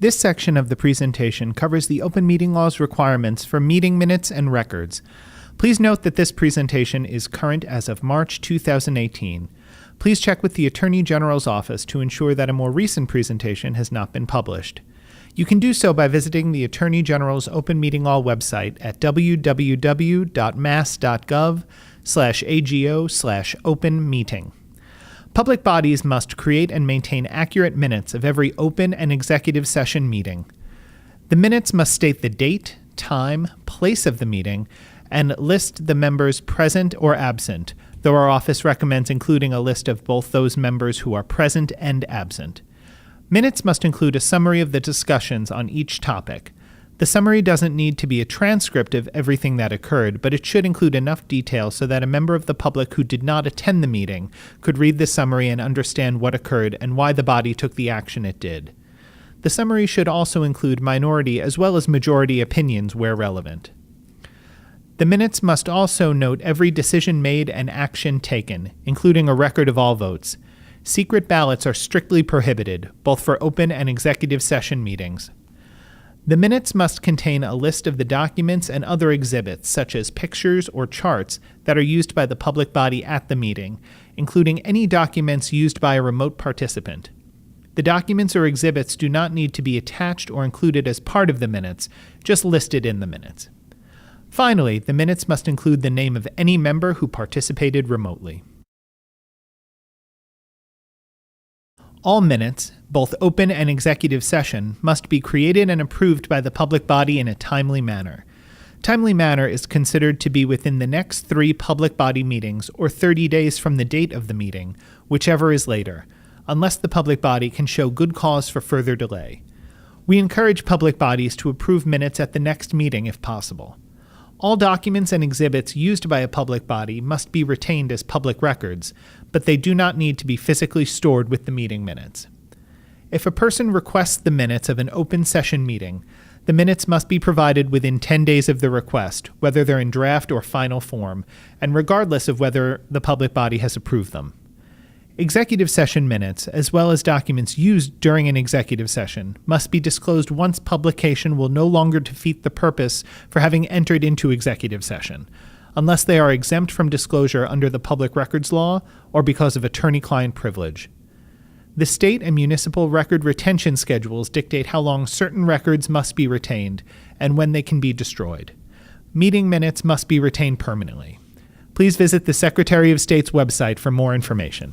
This section of the presentation covers the open meeting law's requirements for meeting minutes and records. Please note that this presentation is current as of March 2018. Please check with the Attorney General's office to ensure that a more recent presentation has not been published. You can do so by visiting the Attorney General's Open Meeting Law website at www.mass.gov/AGO/open-meeting. Public bodies must create and maintain accurate minutes of every open and executive session meeting. The minutes must state the date, time, place of the meeting, and list the members present or absent, though our office recommends including a list of both those members who are present and absent. Minutes must include a summary of the discussions on each topic. The summary doesn't need to be a transcript of everything that occurred, but it should include enough detail so that a member of the public who did not attend the meeting could read the summary and understand what occurred and why the body took the action it did. The summary should also include minority as well as majority opinions where relevant. The minutes must also note every decision made and action taken, including a record of all votes. Secret ballots are strictly prohibited, both for open and executive session meetings. The minutes must contain a list of the documents and other exhibits, such as pictures or charts, that are used by the public body at the meeting, including any documents used by a remote participant. The documents or exhibits do not need to be attached or included as part of the minutes, just listed in the minutes. Finally, the minutes must include the name of any member who participated remotely. All minutes, both open and executive session, must be created and approved by the public body in a timely manner. Timely manner is considered to be within the next 3 public body meetings or 30 days from the date of the meeting, whichever is later, unless the public body can show good cause for further delay. We encourage public bodies to approve minutes at the next meeting if possible. All documents and exhibits used by a public body must be retained as public records, but they do not need to be physically stored with the meeting minutes. If a person requests the minutes of an open session meeting, the minutes must be provided within 10 days of the request, whether they're in draft or final form, and regardless of whether the public body has approved them. Executive session minutes, as well as documents used during an executive session, must be disclosed once publication will no longer defeat the purpose for having entered into executive session, unless they are exempt from disclosure under the Public Records Law or because of attorney-client privilege. The state and municipal record retention schedules dictate how long certain records must be retained and when they can be destroyed. Meeting minutes must be retained permanently. Please visit the Secretary of State's website for more information.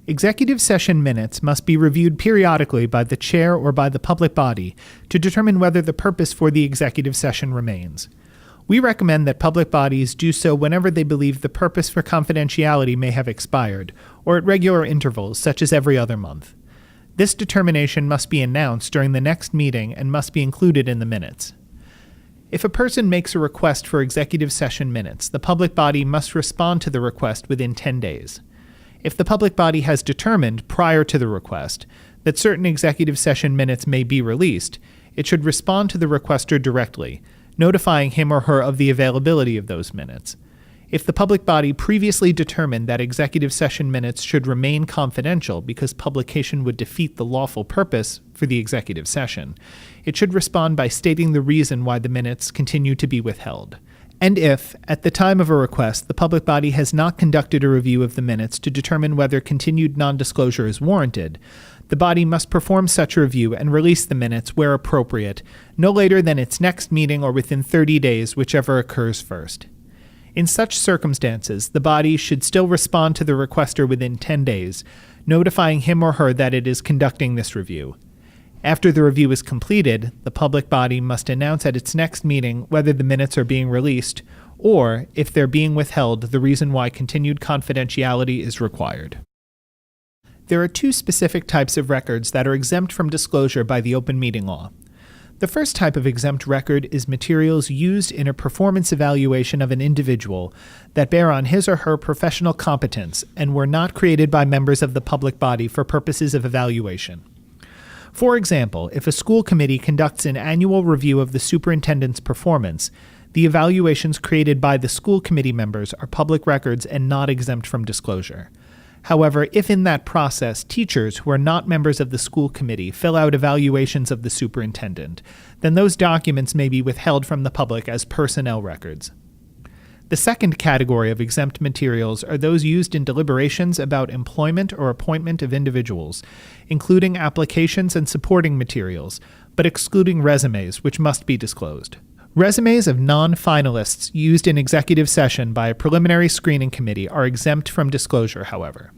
Executive session minutes must be reviewed periodically by the chair or by the public body to determine whether the purpose for the executive session remains. We recommend that public bodies do so whenever they believe the purpose for confidentiality may have expired, or at regular intervals, such as every other month. This determination must be announced during the next meeting and must be included in the minutes. If a person makes a request for executive session minutes, the public body must respond to the request within 10 days. If the public body has determined prior to the request that certain executive session minutes may be released, it should respond to the requester directly, notifying him or her of the availability of those minutes. If the public body previously determined that executive session minutes should remain confidential because publication would defeat the lawful purpose for the executive session, it should respond by stating the reason why the minutes continue to be withheld. And if, at the time of a request, the public body has not conducted a review of the minutes to determine whether continued non-disclosure is warranted, the body must perform such a review and release the minutes where appropriate, no later than its next meeting or within 30 days, whichever occurs first. In such circumstances, the body should still respond to the requester within 10 days, notifying him or her that it is conducting this review. After the review is completed, the public body must announce at its next meeting whether the minutes are being released, or, if they're being withheld, the reason why continued confidentiality is required. There are 2 specific types of records that are exempt from disclosure by the open meeting law. The first type of exempt record is materials used in a performance evaluation of an individual that bear on his or her professional competence and were not created by members of the public body for purposes of evaluation. For example, if a school committee conducts an annual review of the superintendent's performance, the evaluations created by the school committee members are public records and not exempt from disclosure. However, if in that process teachers who are not members of the school committee fill out evaluations of the superintendent, then those documents may be withheld from the public as personnel records. The second category of exempt materials are those used in deliberations about employment or appointment of individuals, including applications and supporting materials, but excluding resumes, which must be disclosed. Resumes of non-finalists used in executive session by a preliminary screening committee are exempt from disclosure, however.